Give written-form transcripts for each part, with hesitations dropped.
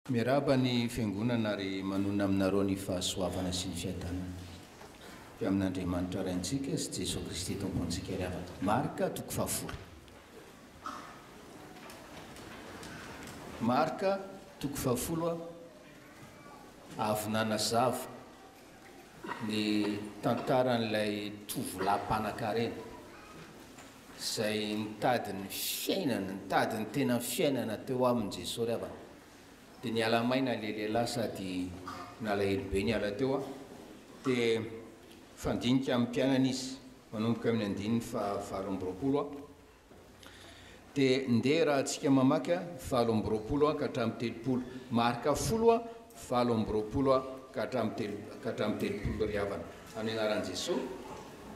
Miaraba ny fiangonana ary manona aminareo ny fahasoavana sy ny fiadanana dia amin'Andriamanitra raintsika sy Jesosy Kristy tompontsika ry avana. Marika toko fahafolo. Marika toko fahafolo avy nanazava ny tantaran'ilay tovolahy mpanan-karena izay nitady ny fiainana, nitady ny tena fiainana teo aminy Jesosy ry avana. Dia niala maina le lehilahy sady nalahelo be niala teo dia fandinika amin'ny mpianana izy manomboka amin'ny andininy fahavalo amby roapolo dia ndeha raha antsika mamaky valo amby roapolo ka hatramin'ny telopolo, marika folo valo amby roapolo ka hatramin'ny telopolo ry havana amin'ny anaran'i Jesosy.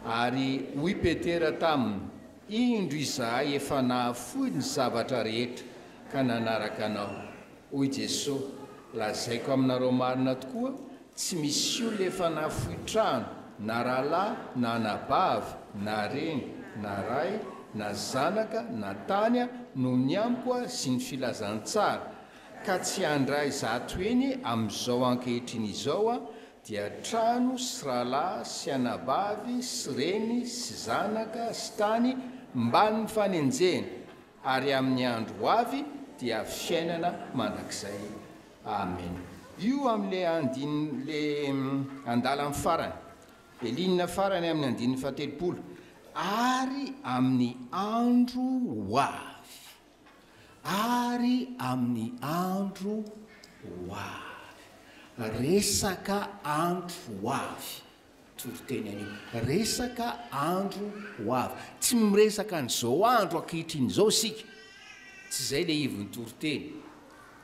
Ary hoy Petera taminy, indro izahay efa nahafoy ny zavatra rehetra ka nanaraka anao. Hoy Jesosy, lazaiko aminareo marina tokoa, tsy misy olona efa nahafoy trano na rahalahy na nabavy na reny na ray na zanaka na tany no ny amiko sy ny filazantsara ka tsy handray zato eny amin'izao ankehitriny izao dia trano sy rahalahy sy anabavy sy reny sy zanaka sy tany mba ny fanenjena, ary amin'ny andro avy dia fiainana mandrakizay. Amen. Io amin'le andin'le andala amin'ny farany, le linina farany amin'ny andininy fahatelopolo, ary amin'ny andro hoavy, ary amin'ny andro hoavy. Resaka andro hoavy toroteny anio, resaka andro hoavy. Tsy miresaka n'izao andro ankehitriny izao sika, tsy izay le ivony toroteny,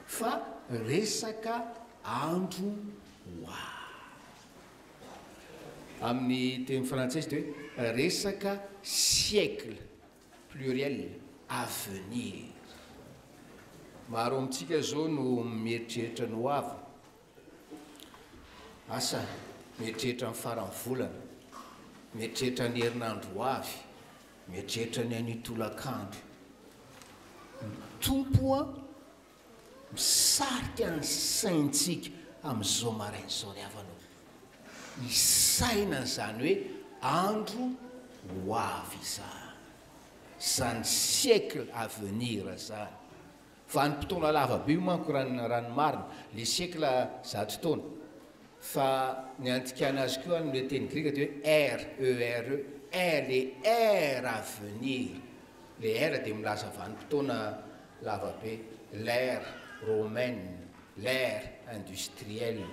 fa resaka andro hoavy. Amin'ny teny frantsay dia hoe resaka siècle pluriel avenir. Maro amintsika zao no mieritreritra ny hoavy. Asa mieritreritra ny farany volana, mieritreritra ny herinandro hoavy, mieritreritra ny anitolakandro. Tompo misarika ny saintsika amin'izao marain'izao ry havanao. Isaina izany hoe andro hoavy izany siècle avenir izany. Fa ny fotoana lavabe io manko raha ny marina, le siècle 100 taona. Fa ny antikana azy koa amin'ilay teny grika dia hoe le ère avenir. Le ère dia milaza vanim-potoana lavabe, l'ère romaine, l'ère industrielle,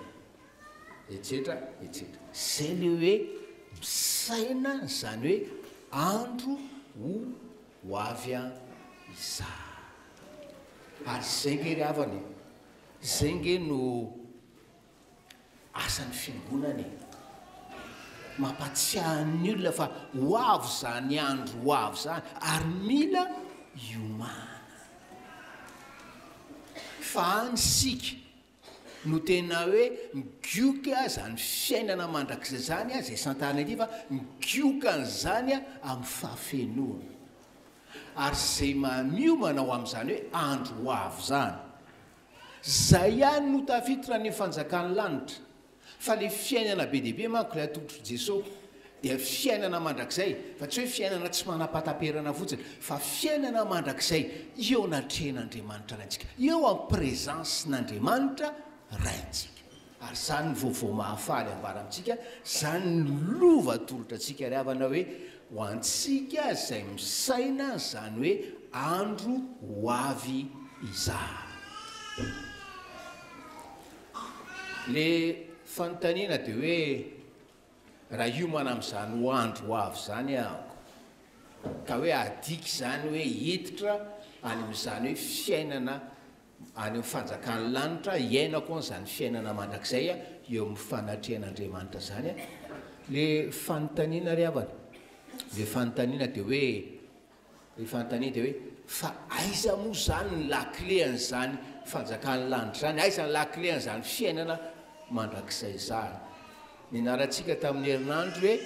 etc. etc. Zay le hoe misaina izany hoe andro hoavy izany. Ary zay nge ry havana, zay nge no asan'ny fiangonana, mampatsiahy ny olona fa hoavy zany andro hoavy zany ary mila iomana. Fa anysika no tena hoe migioka zany fiainana mandrakizay zany zay santarina ity, fa migioka n'izany amin'ny fahafenoana. Ary zay miomana ho amin'izany hoe andro hoavy zany, zay ihany no tafiditra ny fanjakan'ny lanitra. Fa le fiainana be dia be manko le atolotro Jesosy dia fiainana mandrakizay, fa tsy hoe fiainana tsy manapataperana fotsiny, fa fiainana mandrakizay eo anatrehan'Andriamanitra raintsika, eo amin'ny présencen'Andriamanitra raintsika. Ary zany ny vaovao mahafaly ambara amintsika, zany ny lova atolotra antsika ry havana hoe ho antsika izay misaina zany hoe andro hoavy izany. Le fanontaniana dia hoe raha iomana amin'izany ho andro hoavy zany ahako, ka hoe adiky zany hoe hiditra any amin'izany hoe fiainana any amin'ny fanjakan'ny lanitra, iainako an'izany fiainana mandrakizay eo amin'ny fanatrehan'Andriamanitra zany. Le fanontaniana ry havana, le fanontaniana dia hoe fa aiza moa zany ny lakile an'izany fanjakan'ny lanitra zany, aiza ny lakile an'izany fiainana mandrakizay zany. Nianarantsika tamin'ny herinandro hoe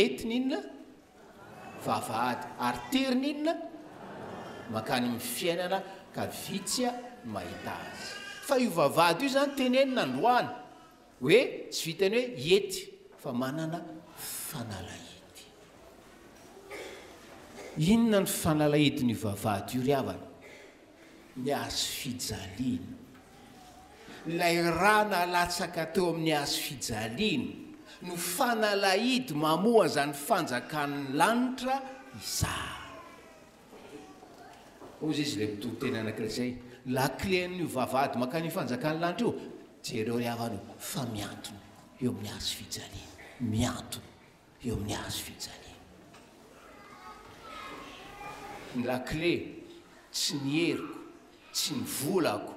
entina inona vavahady, ary terina inona makany amin'ny fiainana ka vitsy mahita azy. fa io vavahady io zany teneny nandroany hoe tsy vitany hoe ety fa manana fanalahidy. Inona ny fanalahidiny vavahady io ry havana? Miazo fijaliana. Ilay raha nalatsaka teo amin'ny azo fijaliana no fanalahidy mamoa zany fanjakan'ny lanitra izah. Ozy izy le mitohy tena anankiray la clén'io vavahady makany fanjakan'ny lanitra io, jereo ry havana fa miantona eo amin'ny azo fijaliana, miantona eo amin'ny azo fijaliana. La clé tsy ny heriko, tsy ny volako,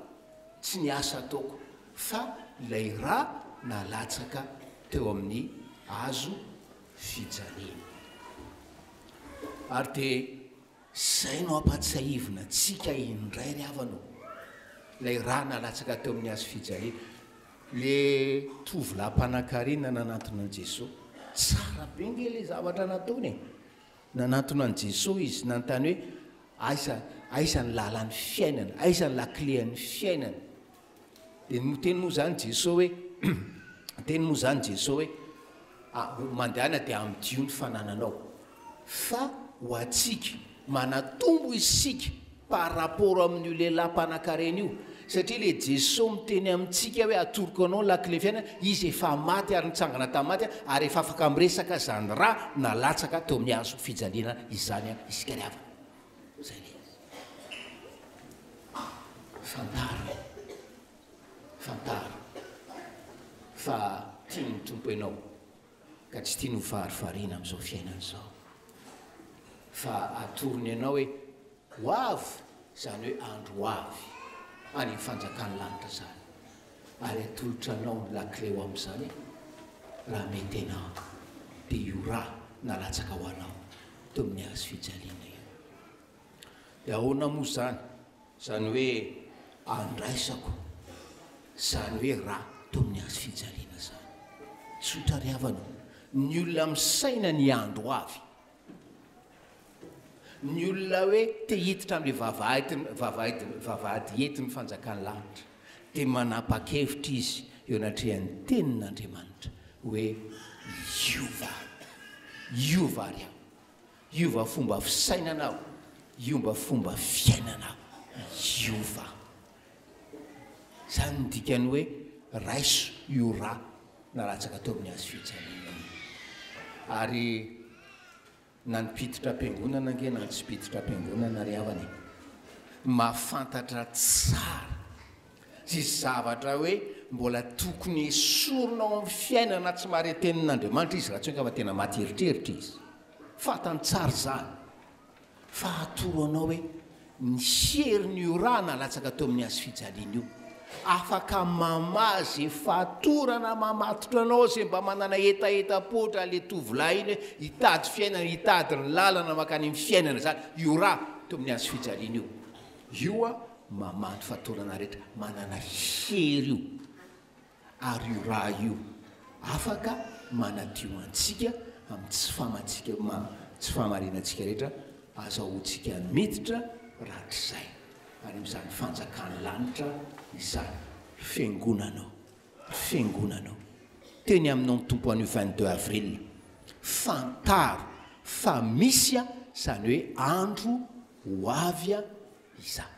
tsy ny asa ataoko, fa ilay raha nalatsaka teo amin'ny azo fijaliana. Ary dia zay no ampatsiahivina tsika indray ry havana, ilay raha nalatsaka teo amin'ny azo fijaliana. Le tovolahy-mpanankarena nanantona an' Jesosy, tsara be nge le zavatra nataony e. Nanantona an' Jesosy izy nanontany hoe aiza ny lalan'ny fiainana, aiza ny laklean'ny fiainana. Dia teny moa zany Jesosy hoe teny moa zany Jesosy hoe mandehana dia amidio ny fanananao, fa ho atsika manatombo isika par rapport amin'io lehilahy mpanan-karena io, satria le Jesosy miteny amintsika hoe atoroko anao ny lakle fiainana, izy efa maty ary nitsangana tamin'ny maty ary efa afaka miresaka zany raha nalatsaka teo amin'ny azo fijaliana izany isika ry havana. Zay le fantaro fa tia ny tompo ianao ka tsy tia ny hovarivariana amin'izao fiainana izao, fa atorony ianao hoe ho avy, zany hoe andro ho avy any ny fanjakan'ny lanitra zany, ary atolotra anao ny lakleo amin'izany raha mety anao dia io raha nalatsaka ho anao teo amin'ny azo fijaliana io. Dia ahoana moa zany, zany hoe andraisako, zany hoe raha teo amin'ny azo fijaliana zany. Tsotra ry havana, ny olona misaina ny andro avy, ny olona hoe te hiditra amin'le vavahady entiny fanjakan'ny lanitra, dia manapa-kevitra izy eo anatrehan'ny tenin'Andriamanitra hoe iova ry aho, iova fomba fisainanao, iova fomba fiainanao, iova. Zany ny dikany hoe raiso io raha nalatsaka teo amin'ny azo fijaliana. Ary na nipititra am-piangonana nge na tsy piditra am-piangonana ry havana, mahafantatra tsara sy zavatra hoe mbola tokony esoronao amin'ny fiainana tsy mahare tenin'Andriamanitra izy raha tsy hoe ka fa tena maty eritreritra izy. Fantany tsara zany fa atoro anao hoe ny herin'io raha nalatsaka teo amin'ny azo fijaliana io, afaka mamazy fatorana mamatotra anao zay mba manana etaeta-potra le tovolahy iny hoe hitady fiainana, hitady ny lalana makany amin'ny fiainana zany, io raha teo amin'ny azo fijaliana io. Io mamaly fatorana rehetra, manana hery io, ary io raha io afaka manadio antsika amin'ny tsy fahamarinantsika rehetra, azahoantsika miditra rahatr'izay ary amin'izany fanjakan'ny lanitra izany. Fiangonanao teny aminao ny tompo an'io 22 avril, fantaro fa misy zany hoe andro ho avy izany.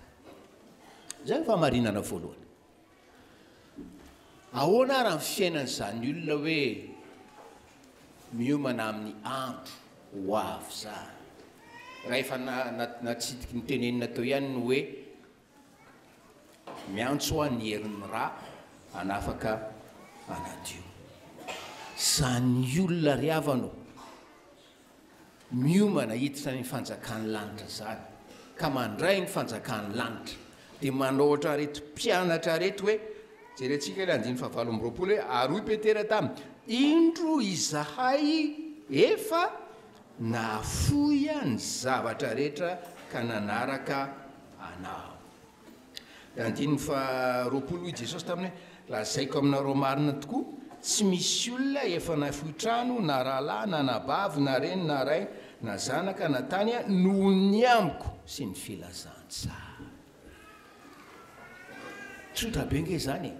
Zay fahamarinana voalohany. Ahoana raha ny fiainan'izany olona hoe miomana amin'ny andro ho avy zany, raha efa natsidiky ny tenenina teo ihany no hoe miantso ho an'ny herin'ny raha anafaka anadio. Zany olona ry havana miomana hiditra ny fanjakan'ny lanitra zany, ka mandray ny fanjakan'ny lanitra, dia manao ohatra reto mpianatra reto hoe jerentsika le 9:20 hoe aroy Petera taminy, indro izahay efa nafoya ny zavatra rehetra ka nanaraka anao. Dia 9:20 Jesosy taminy hoe lazaiko aminareo marina tokoa, tsy misy olona efa nafoy trano na rahalahy na nabavy na reny na ray na zanaka na tany noho ny amiko sy ny filazantsara. tsotra be nge zany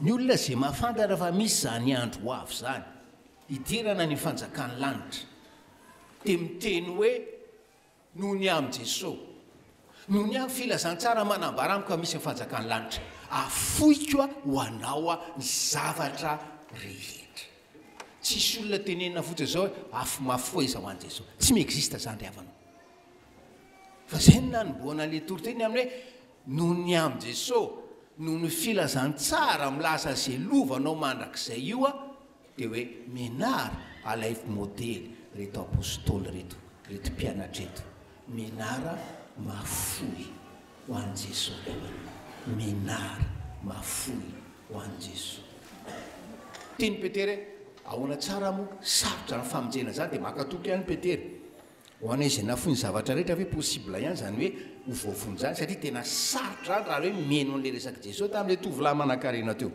ny olona zay mahafantatra fa misy zany andro ho avy zany idirana ny fanjakany lanitra dia miteny hoe noho ny am' jesosy noho ny amin'ny filazantsara manambara amiko ka misy ny fanjakany lanitra afoiko a ho anao a ny zavatra rehetra tsisy olona tenenina fotsiny zao hoe afo-mafoiza ho an' jesosy tsy miexista zany ry havanao fa zay ny nanomboana le toriteny amin'ny hoe noho ny am' jesosy noho ny filazantsara milaza zay lovanao mandrak'izay io a dia hoe menara alaiko modely reto apôstôly reto mpianatra eto menara mafoy ho an' jesosy menara mafoy ho an' jesosy tiany petery ahoana tsara moa sarotra ny famonjena zany dia makatoky ihany petery ho ana izy nafony zavatra rehetra hoe possible ihany zany hoe ho voavony zany satria tena sarotra any raha hoe meno an'le resaky jesosy tamin'le tovolahy manan-karena teo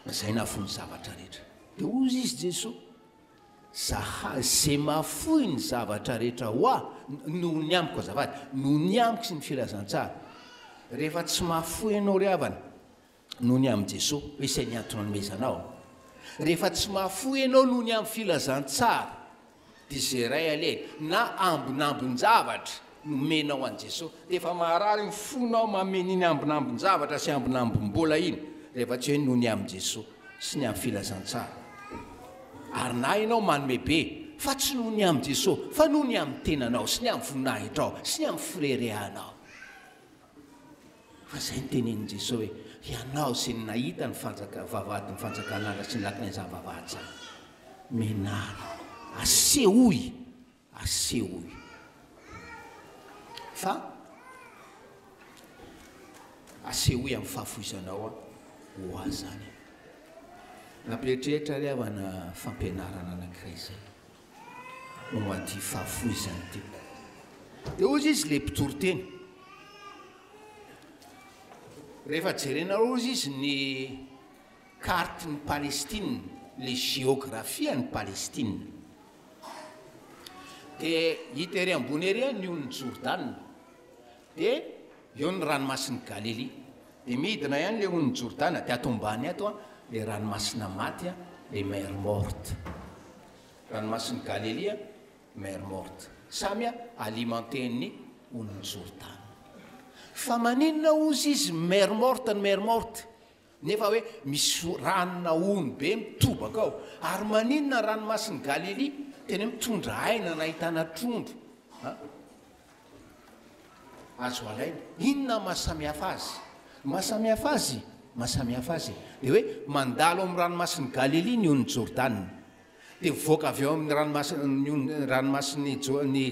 zay nafony zavatra rehetra dia ozy izy jesosy zay mafoy ny zavatra rehetra ho a noho ny amiko azavady noho ny amiko sy ny filazantsara rehefa tsy mafoy ianao ry havana noho ny am' jesosy hoe say ny antony anomezanao rehefa tsy mafoy ianao noho ny amin'ny filazantsara dia zay ray aleny na ambinambon-javatra nomenao an' jesosy dia efa maharary ny fonao mameny iny ambinambon-javatra sy ambinambom-bola iny rehefa tsy hoe noho ny am' jesosy sy ny amin'ny filazantsara ary na ianao manome be fa tsy noho ny am' jesosy fa noho ny amin'ny tenanao sy ny amin'ny voninahitra ao sy ny amin'ny firerehanao fa zay ny tenenin' jesosy hoe ianao zay ny nahita ny vavady ny fanjakanana sy ny lakina izany vavahady zany menara asehoy fa asehoy amin'ny fahafoizanao a ho azy zany nampieritreritra ry havana fampianarana anankiray zay no aty fahafoizany ty dia ozy izy le mpitoriteny rehefa jerenareo izy izy ny carte ny Palestine le géographie ny Palestine dia hita ery ambony ery a ny on'ny Jordane dia eo ny ranomasin'ny Galilée dia midina ihany le on'ny Jordane dia ato ambany ato a le ranomasina maty a le mer morte ranomasin'ny Galilée a mer morte samy a alimenten'ny on'ny Jordane fa maninona ozy izy mer morte ny mer morte nefa hoe misy ranona ony be mitobaka ao ary maninona ranomasin'ny Galilée tena mitondra aina nahitana trondro azo alaina inona mahasamihafa azy mahasamihafa azy dia hoe mandalo amin'ny ranomasin'ny Galilée ny on'ny Jordane dia voaka avy eo amin'ny ranomasin'ny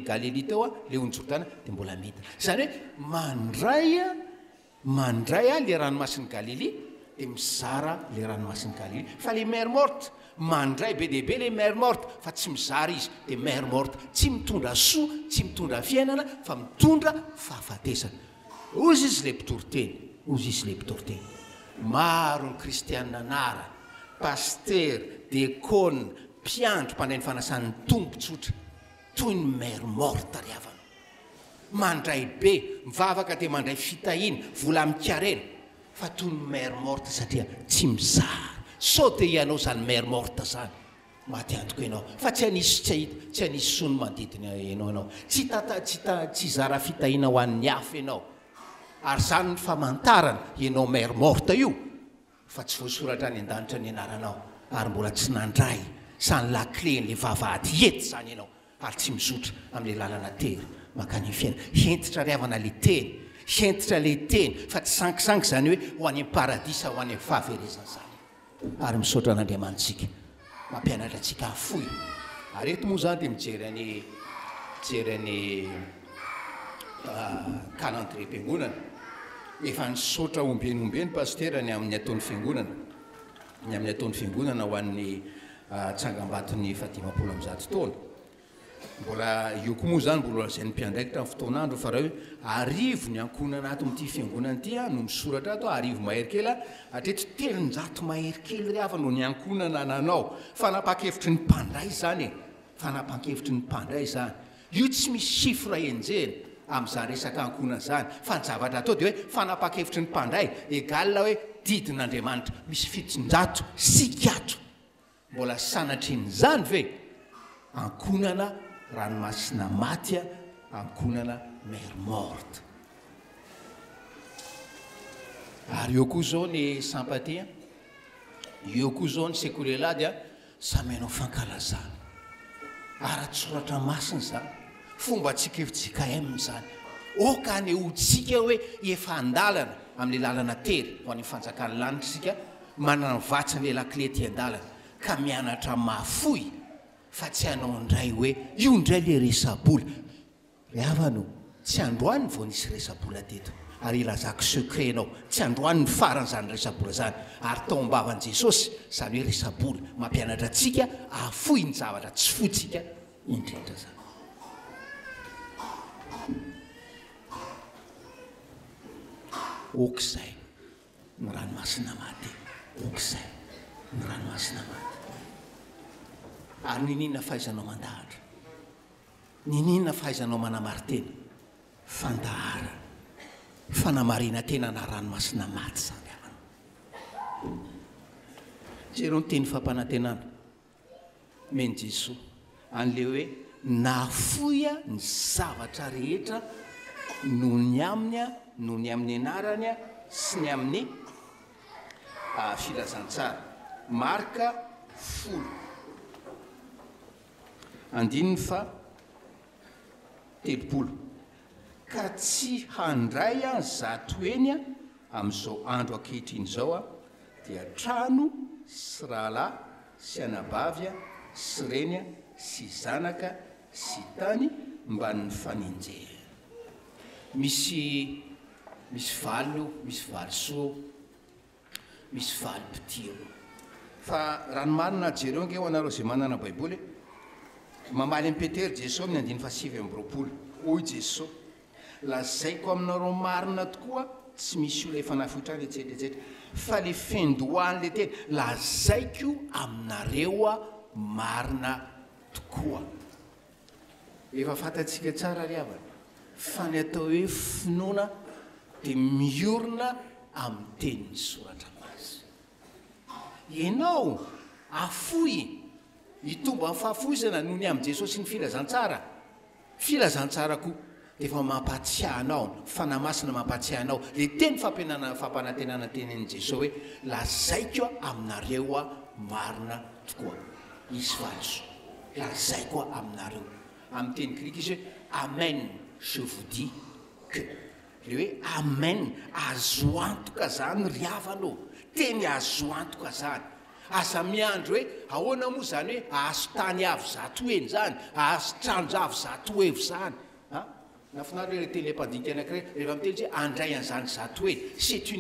Galilée teo a le on'ny Jordane dia mbola midina zany hoe mandray a le ranomasin'ny Galilée dia mizara le ranomasin'ny Galilée fa le mer morte mandray be dehibe le mer morte fa tsy mizara izy dia mer morte tsy mitondra soa tsy mitondra fiainana fa mitondra fahafatesana ozy izy le mpitoriteny maro ny kristianina anara paster dekona mpiandro mpandray ny fanasan'ny tompontsotra toy ny mer morte ry havana mandray be mivavaka dia mandray fitahina vola mikarena fa toy ny mer morte satria tsy mizara sao dia ianao zany mer morte zany maty antoko ianao fa tsy anisy sony mandidina ianao tsy zara fitahina ho an'ny hafa ianao ary zany ny famantarana ianao mer morte io fa tsy voasoratra ny an-danitra ny anaranao ary mbola tsy nandray sany laklen'le vavahady ety zany ianao ary tsy mizotra amin'le lalana tery makany fiaina hentitra ry havana le teny hentitra le teny fa tsy sankisanky zany hoe ho any paradisa ho any amin'ny fahaverezana zany ary misaotra an'Andriamanitsika mampianatra antsika afoy ary eto moa zany dia mijery any calendrier mpiangonana efa nisaotra ombeny paster ny amin'ny ataon'ny fiangonana ho an'ny tsangambaton'ny 700 taona mbola io koa moa zany mbola zay ny mpiandraikitra ny fotoanandro fa raha hoe arivo ny ankonana ato amin'ity fiangonana ity no misoratra ato arivo mahery kely hatreto 300 mahery kely ry hava no ny ankonana nanao fanapa-kevitry ny mpandray zany io tsy misy chiffre enjeny amin'izany resaka ankonana zany fa ny zavatra atao dia hoe fanapa-kevitry ny mpandray egalina hoe didin'andriamanitra misy fitonjato sikato mbola sanatrin'izany ve ankonana ranomasina matya ankonana mer morte ary eo koa zao ny sympathie eo koa zao ny sekolela dia samianao fankalazana ara-tsoratra masina zany fomba tsika efitsika emina zany oka ny otsika hoe efa andalana amin'le lalana tery ho an'ny fanjakany lanitra sika manana vatsa le lakile ty andalana ka mianatra mafoy fa tsy hanao indray hoe io indray le resabola ry havano tsy androany vao nisy resabola teto ary ilazako secret anao tsy androany ny faran'izany resabola zany ary tao ambavan' jesosy zany hoe resabola mampianatra atsika afoy ny zavatra tsy fotsika indrindra zany okizay ny ranomasina maty okizay ny ranomasina maty ary nininona fahaizanao mandahatra nininona fahaizanao manamaritena fandahara fanamarina tena na ranomasina maty zany avana jereo ny teny fampanantenana meny Jesosy an'le hoe nafoya ny zavatra rehetra noho ny aminy a noho ny amin'ny anarany a sy ny amin'ny filazantsara marka 10 andininy fa 30 ka tsy handray a zato eny a amin'izao andro ankehitriny zao a dia trano sy rahalahy sy anabavy a sy reny a sy zanaka sy tany mba ny faninjea misy valo misy valosoa misy valopitio fa ranomarina jereo nge ho anareo zay manana baiboly mamaly amin'ny Petera Jesosy amin'ny andiny fa 7 hoy Jesosy lazaiko aminareo marina tokoa tsy misy olo efa nafotrany etsetretsetra fa le fendohany le teny lazaiko aminareo a marina tokoa efa fantatsika tsara ry havana fa ny atao hoe finoana dia miorina amin'ny tenin'ny soratra mazy ianao afoy hitomba amin'ny fahafoizana noho ny amin'i Jesosy sy ny filazantsara koa dia efa mampatsiahanao fanamasina mampatsiahanao le teny fampanantenana tenin'i Jesosy hoe lazaiko aminareo a marina tokoa isy valiso lazaiko aminareo amin'ny teny grika izy hoe amen je vous dis que le hoe amen azo antoka zany ry havanao teny azo antoka zany asa miandro hoe ahoana moa zany hoe ahazo tany avy zato eny zany ahazo tranjo avy zato evo zany nafinareo le teny lempandinika anankiray rehefa miteny hoe andray an'izany zato eny c'est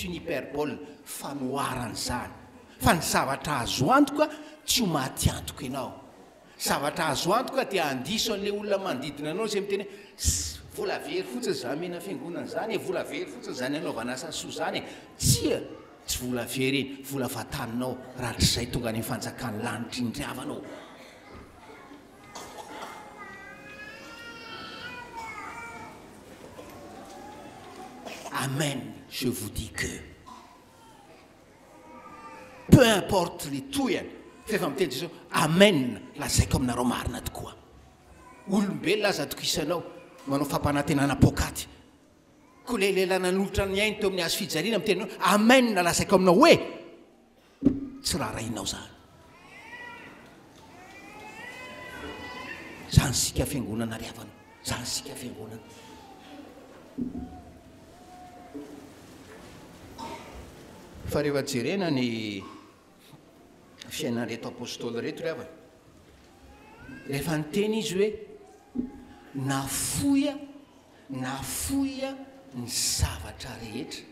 une hyperbole fanoharany zany fa ny zavatra azo antoka tsy ho maty antoka ianao zavatra azo antoka dia andiso an'le olona manodidina anao zay miteny vola very fotsiny zany mena fiangonana zany vola very fotsiny zany anaovana asa soa zany tsia tsy vola very eny vola vataninao rahatr'izay tonga ny fanjakany lanitra indry havanao amen je vous dis que peu importe les toyany fefa miteny Jesosy amen lazaiko aminareo marina tokoa olombelona aza tokisanao manao fampanantenana pokaty ko le lelana nolotra ny ainy teo amin'ny hazo fijaliana miteny amen lazaiko aminao hoe tsy raha rainao zany zany sika fiangonana ry havana zany sika fiangonana fa rehefa jerena ny fiainan'reto apôstôly reto ry havana rehefa nyteny izy hoe nafoya ny zavatra rehetra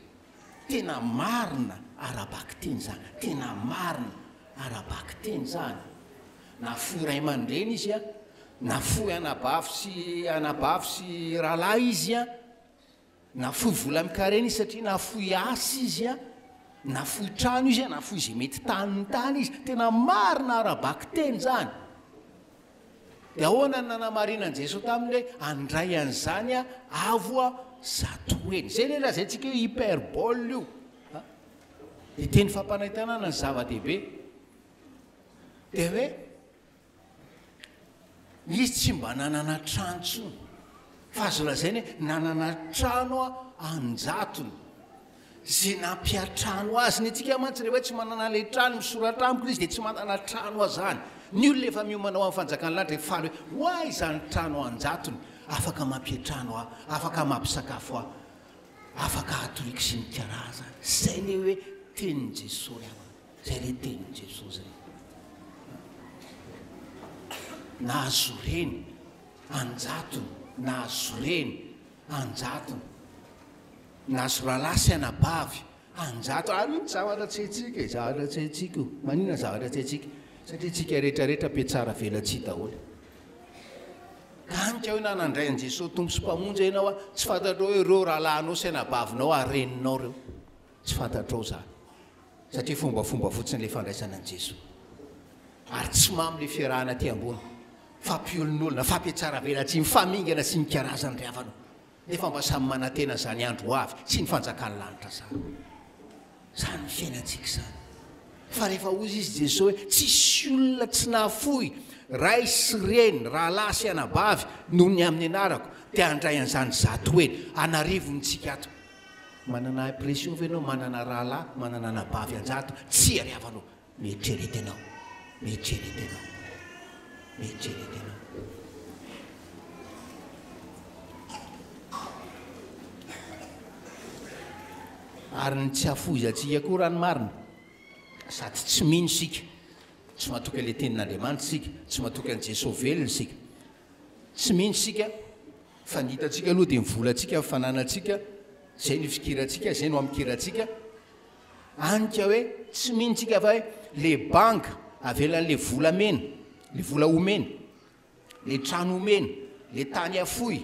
tena marina arabaky teny zany tena marina arabaky teny zany nafoy ray aman-dreny izy a nafoy anabavy sy rahalahy izy a nafoy vola mikarena izy satria nafoy asy izy a nafoy trano izy a nafoy izay mety tany izy tena marina arabaky teny zany dia ahoana ny nanamarinan Jesosy tamin'le andray an'izany a avo a zatoeny zay le raha zay tsika hoe hyperbole io dia teny fampanaitanana ny zava-dehibe dia hoe izy tsy mba nanana trantsony fa azo lazainy hoe nanana trano a anjatony zay nampiatrano azy ny atsika mantsy rehefa tsy manana le trano misoratra amiko izy dia tsy manana trano azany ny olona efa miomanao amin'ny fanjakany lanitra e faly hoe hoay izany trano anjatony afaka mampiatrano a afaka mampisakafo a afaka atoriky sy mikaraza zay le hoe tenin' Jesosy zay le tenin' Jesosy zay nahazo reny anjatony nahazo reny anjatony nahazo rahalahy sy anabavy anjato ary ny zavatra tsy haitsika zavatra tsy haitsika io maninona zavatra tsy haitsika satria tsika rehetrarehetra be tsara velatsy daholo kanika hoe nanandray an' Jesosy tompo sy mpamonjy ianao a tsy fantatrao hoe reo rahalahinao sy anabavinao areninao reo tsy fantatrao zany satria fombafomba fotsiny le fandraisana an' Jesosy ary tsy mamy le fiarahana ty ambony fampiolon'olona fampiatsara velatsy mifamingana sy mikarazany ry havanao nefa mba samy manantena zany andro avy sy ny fanjakany lanitra zany zany fiainantsika zany fa rehefa ozy izy Jesosy hoe tsisy olona tsy nahafoy ray sy reny rahalahy sy anabavy noho ny amin'ny anarako dia handray an'izany zato hoe anarivontsika ato manana impression ve ianao manana rahalahy manana anabavy anjato tsy ariavanao mieritreritenao mieritreritenao mieritreritenao ary ny tsy hafoizatsika koa rano marina sady tsy mino sika tsy mahatoka le tenin'Andriamanitra sika tsy mahatoka an' Jesosy velona sika tsy mino sika fa ny hitatsika aloha dia mivolatsika mifananatsika zay ny fikiratsika zay no amikiratsika anika hoe tsy mihintsika fa hoe le banka avelan'le volamena le vola omena le trano omena le tany afoy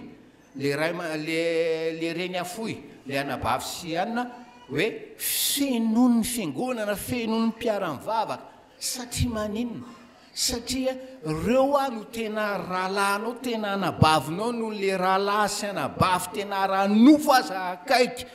le ray le reny afoy le anabavy sy anina hoe fenon'ny fiangonana fenon'ny mpiara-mivavaka satria maninona satria reo a no tena rahalahinao tena anabavinao no le rahalahy sy anabavy tena ranofo aza akaiky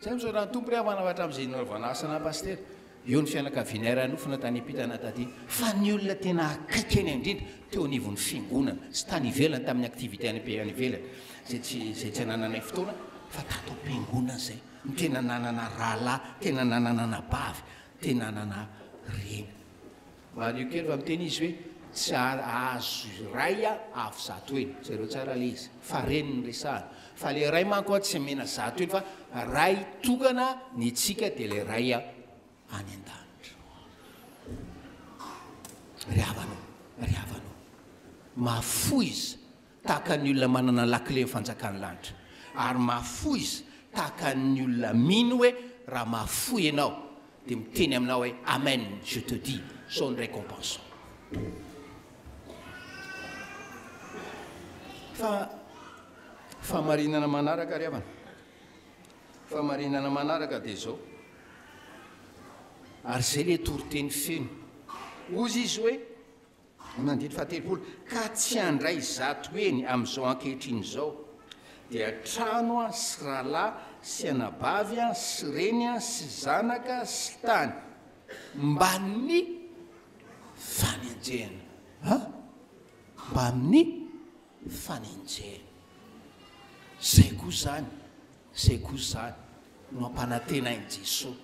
zay misaorany tompo re avanavatra amin'izay novanasana pastera eo ny fianakaviana ranofona tany apitana taty fa ny olona tena akaiky eny indrindra teo anivon'ny fiangonana sy tany ivelany tamin'ny activité any any ivelany zay tsy anananay fotoana fa tato am-piangonana zay ny tena nanana rahalahy tena nanana anabavy tena nanana reny vario kely fa miteny izy hoe tsy azo ray a avy zato eny zareo tsara le izy fa reny ny resahana fa le ray manko a tsy mena zato eny fa ray tokana ny tsika dia le ray a any an-danitra ry havanao mafoy izy tahaka ny olona manana lakile mifanjakany lanitra ary mafoy izy tahaka ny olona mino hoe raha mafoy ianao dia miteny aminao hoe amen je te dis son récompense famarinana manaraka ry havana famarinana manaraka dia zao ary zay le toriteny feno ozy izy hoe nandiny fahatelopolo ka tsy handray zato eny amin'izao ankehitriny zao dia trano a sy rahalahy sy anabavy a sy reny a sy zanaka sy tany mba ny fanenjena mba amin'ny fanenjena zay koa zany no ampanantena in Jesosy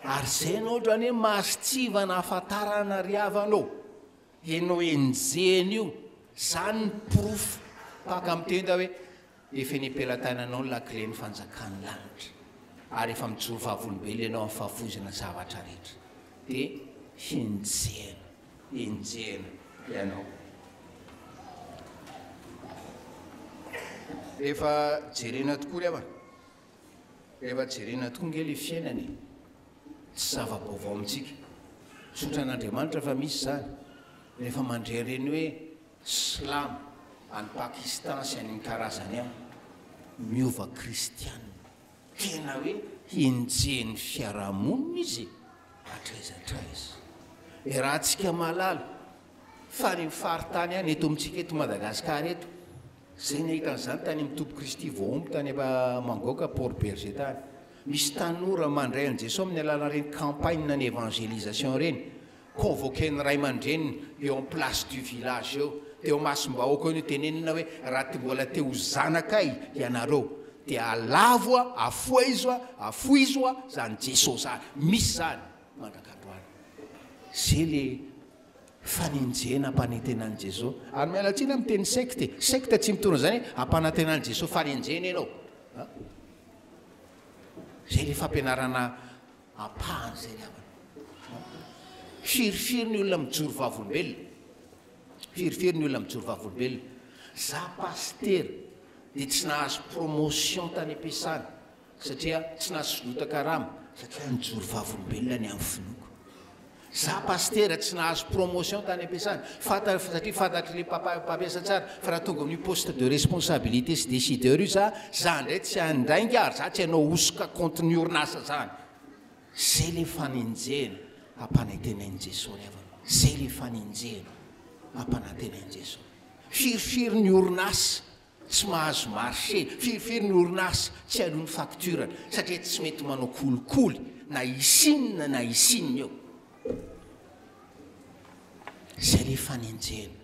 ary zay no ohatrany hoe masitsivana ahafantarana ry havanao ianao enjena io zany ny profo paka amitenda hoe efa nipelantananao ny lakile ny fanjakany lanitra ary efa mijoro fahavolombelona ianao amin'ny fahavozana zavatra rehetra dia enjena ianao rehefa jerena tokoa ry havana rehefa jerena tokoa nge le fiainany tsy zava-baovao amintsika sotra an'Andriamanitra fa misy zany rehefa mandrereny hoe slamo any Pakistan sy any karazany any miova kristianina tena hoe enjeny fiarahamonina izy atraizatraiza raha tsika malalo fa ny mifaritany any eto amintsika eto Madagasikara eto zay nahitan'izany tany amin'ny Tompo Kristy voaomby tany Mangoka Port Berger tany misy tanora mandray an' Jesosy amin'ny alala reny campagne ny évangélisation reny convoqué ny ray aman-dreniny eo en place du village eo teo masom-bahoaka eo tenenina hoe raha ty mbola teo zanakay ianareo dia alavo a afoizo a zany Jesosy zany misy zany mandrakandroany zay le faninjena ampanantenan'i Jesosy ary mialatsiny amin'ny teny secte tsy mitondra zany ampanantenan'i Jesosy faninjena ianao zay le fampianarana ampahany zay le firifiry ny olona mijoro vavolombelona za paster dia tsy nahazo promotion tany am-piasana satria tsy nahazo filota-karama satria nijoro vavolombelona ny amin'ny finoko za paster tsy nahazo promotion tany am-piasana satria fantatry le mpampiasa tsara fa raha tonga amin'ny poste de responsabilité sy décideur io za ndray tsy andraingy ary za tsy hanao osoka contre ny orinasa zany zay le faninjena ampanantenain'i Jesosy zay le faninjena ampanantenain'i Jesosy firifiry ny orinasa tsy mahazo marché firifiry ny orinasa tsy hanony facture satria tsy mety manao kolikoly na isinina na isinina eo zay le faninjena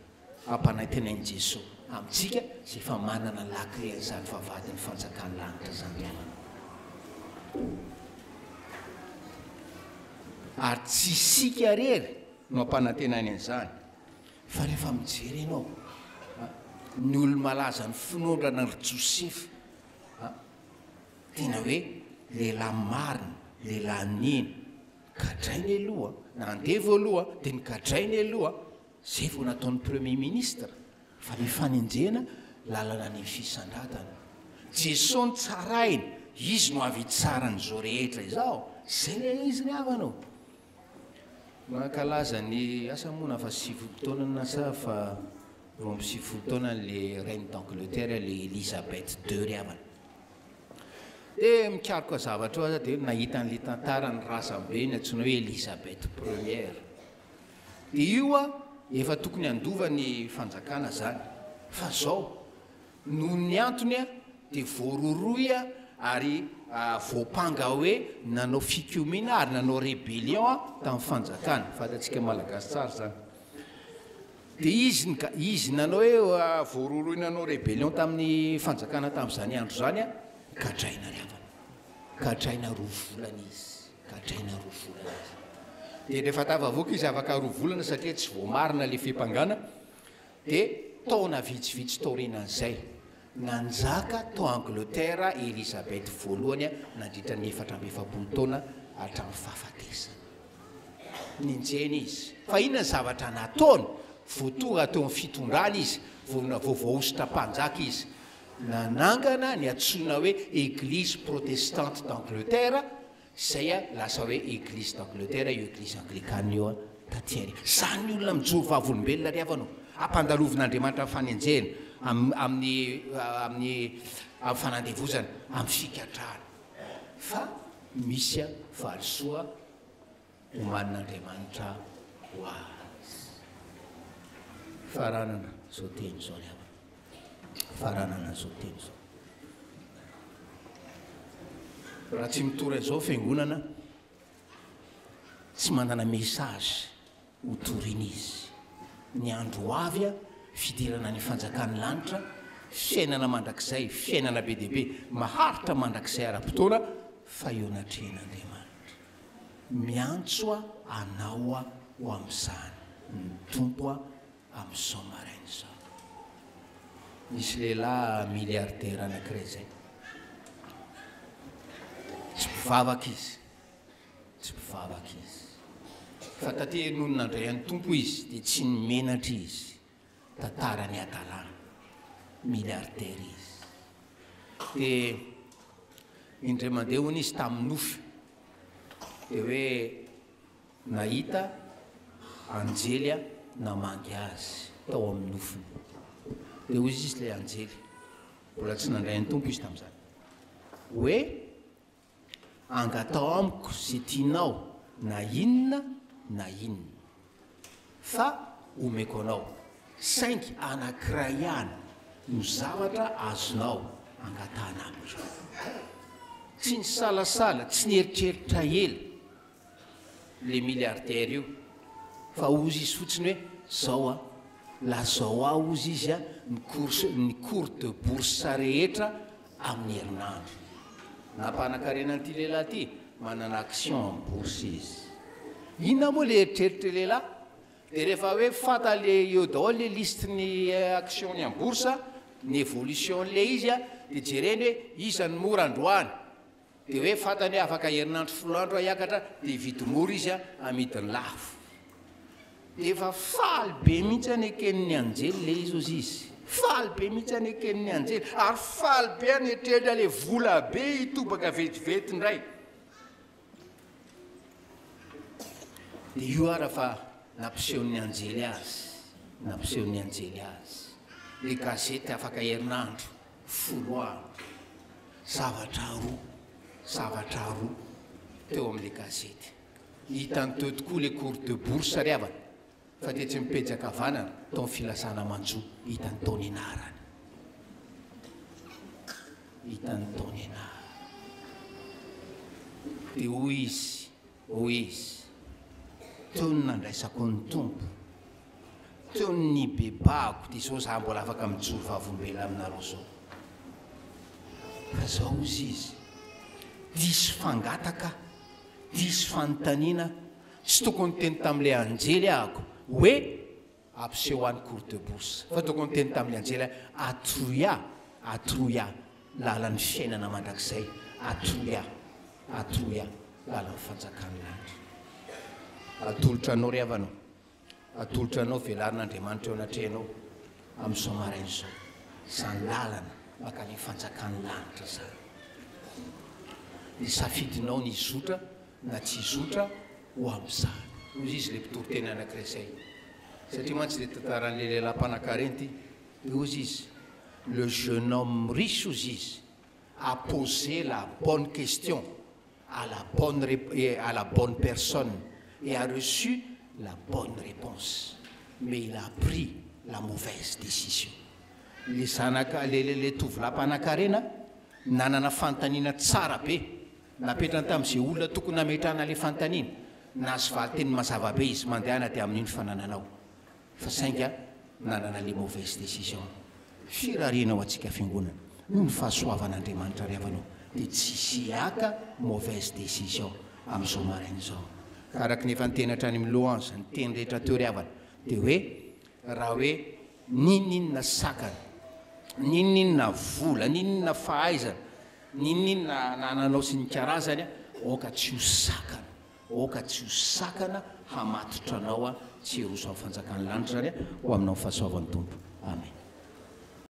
ampanantenain'i Jesosy amintsika zay efa manana laklen'izany vavady ny fanjakany lanitra zany ary tsy sika rery no ampanantenany an'izany fa rehefa mijery ianao ny olo malaza ny finondrana ry Josefy tena hoe lehilahy marina lehilahy nina kadrainy aloha nandevy aloha dia nikadrainy aloha zay vao nataon'ny premier ministre fa le faninjena lalana ny fisandratana Jesosy ny tsarainy izy no avy tsara nyzao rehetra izao zay le izy ny avanao mankalaza ny asa mona fa 7 taona nasa fa romby 7 taona le reine d'Angleterre le Elisabeth II ry avana dia mikaroka zavatra aza dia nahita n'le tantara ny razambe ny antsoina hoe Elisabeth première dia io efa tokony andova ny fanjakana zany fa zao noho ny antony dia voaroroy ary voapanga hoe nanao fikomina ary nanao rébellion tamin'ny fanjakana fantatsika malagasy tsara zany dia izy nanao hoe voaroroy nanao rébellion tamin'ny fanjakana tamin'izany andro zany kadraina ry avana kadraina rovolana izy dia rehefa tafavoaka izy afaka rovolana satria tsy voamarina le fimpangana dia taona vitsivitsy taorinan'izay nanjaka tao Angleterre Elisabeth voalohany nandritra ny 4 taona hatramin'ny fahafatesana ninjena izy fa inona ny zavatra nataony voatonga teo amin'ny fitondrana izy voaositra mpanjaka izy nanangana ny antsoina hoe église protestante d'Angleterre zay lasa hoe église d'Angleterre io église anglikane io tatiary zany olona mijoro vavolombelona ry avanao ampandalovin'Andriamanitra faninjena amin'ny fanandevozana amin'ny fikatrahana fa misy valisoa homanin'Andriamanitra ho azy faranana zao teny zao ry avana faranana zao teny zao raha tsy mitora izao fiangonana tsy manana message ho torin'izy ny andro avy fidirana ny fanjakany lanitra fiainana mandrakizay fiainana be deaibe maharitra mandrakizay ara-potoana fa eo anatrehan'Andriamanitra miantso anao ho amin'izany ny tompo amin'izao maraina izao misy lehilahy milliardaire anankiray zay tsy mpivavaka izy fa taty noho nandray an'ny tompo izy dia tsy nimenatra izy tantara ny adalàna milliardaire izy dia indray mandeha hoany izy tamin'ny nofy dia hoe nahita anjely namangy azy tao amin'ny nofiny dia hoy izy ilay anjely mbola tsy nandray an'ny tompo izy tamin'izany hoe angatao amiko zay tianao na inona fa omeko anao saingy anankiray ihany no zavatra azonao angatana amiko tsy ny salasala tsy ny eritreritra ela le milliardaire io fa ozy izy fotsiny hoe zao a lazao a ozy izy a ny cours de bourse rehetra amin'ny herinandro nampanakarena an'ity lehilahy ty manana action en bourse izy inona moa le eritreritra lehilahy de rehefa hoe fata le eo daholo le listeny actionny en bourse ny évolution le izy a de jereny hoe izany mora androany de hoe fatany hoe afaka herinandro foloandro hiakatra de vidimora izy a amidiny lafo de efa faly be mihitsy any eken'ny anjely le izy ozy izy faly be mihitsy any eken'ny anjely ary faly be anetreritra le vola be hitobaka vetivety indray de io ara fa nampisehon'ny anjely azy le gazety afaka herinandro foloandro zavatra roa teo amin'le gazety hitany teo tokoa le cours de bourse riavana fa de tsy mipejaka vanana tao filasana manjoa hitany taony anarany de hoy izy teo ny nandraisako ny tompo teo ny bebako de zao za mbola afaka mijoro vavombela aminareo zao fa zao izy diso fangataka diso fanontaniana tsy tokony teny tam'le anjely ahako hoe ampisehoany cours de bourse fa tokony teny tam'le anjely atroia lalan'ny fiainana mandrakizay atroia lalan'ny fanjakany lanitra atolotra anao ry avanao atolotra anao velarin'Andriamanitra eo anatrehanao amin'izao maraina izao zany lalana maka ny fanjakany lanitra zany de safidinao ny izotra na tsy izotra ho amin'izany ozy izy le mpitoroteny anankiray zay satria mantsy le tantaran'le lehilam-panan-karenty ozy izy le jeune homme riche ozy izy a posé la bonne question à la bonne personne et a reçu la bonne réponse mais il a pris la mauvaise décision le tovolampanan-karena nanana fantaniana tsara be napetrany tamin'izay olona tokony nametrahana le fantaniana nazo valiteny mazava be izy mandehana de amin'iny fanananao fa sainga nanana le mauvaise décision firarianao atsika fiangonana no ny fahasoavan'Andriamanitra riavanao de tsisy aka mauvaise décision amin'izao maraina izao karaky nefa nitenatra any amin'ny louange ny teny rehetra teo riavana de hoe raha hoe nininona sakana nininona vola nininona fahaizana nininona nananao sy ny karazany a oka tsy ho sakana hamatotra anao a tsy eroso amin'ny fanjakany lanitra zany a ho aminao ny fahasoavan'ny tompo amen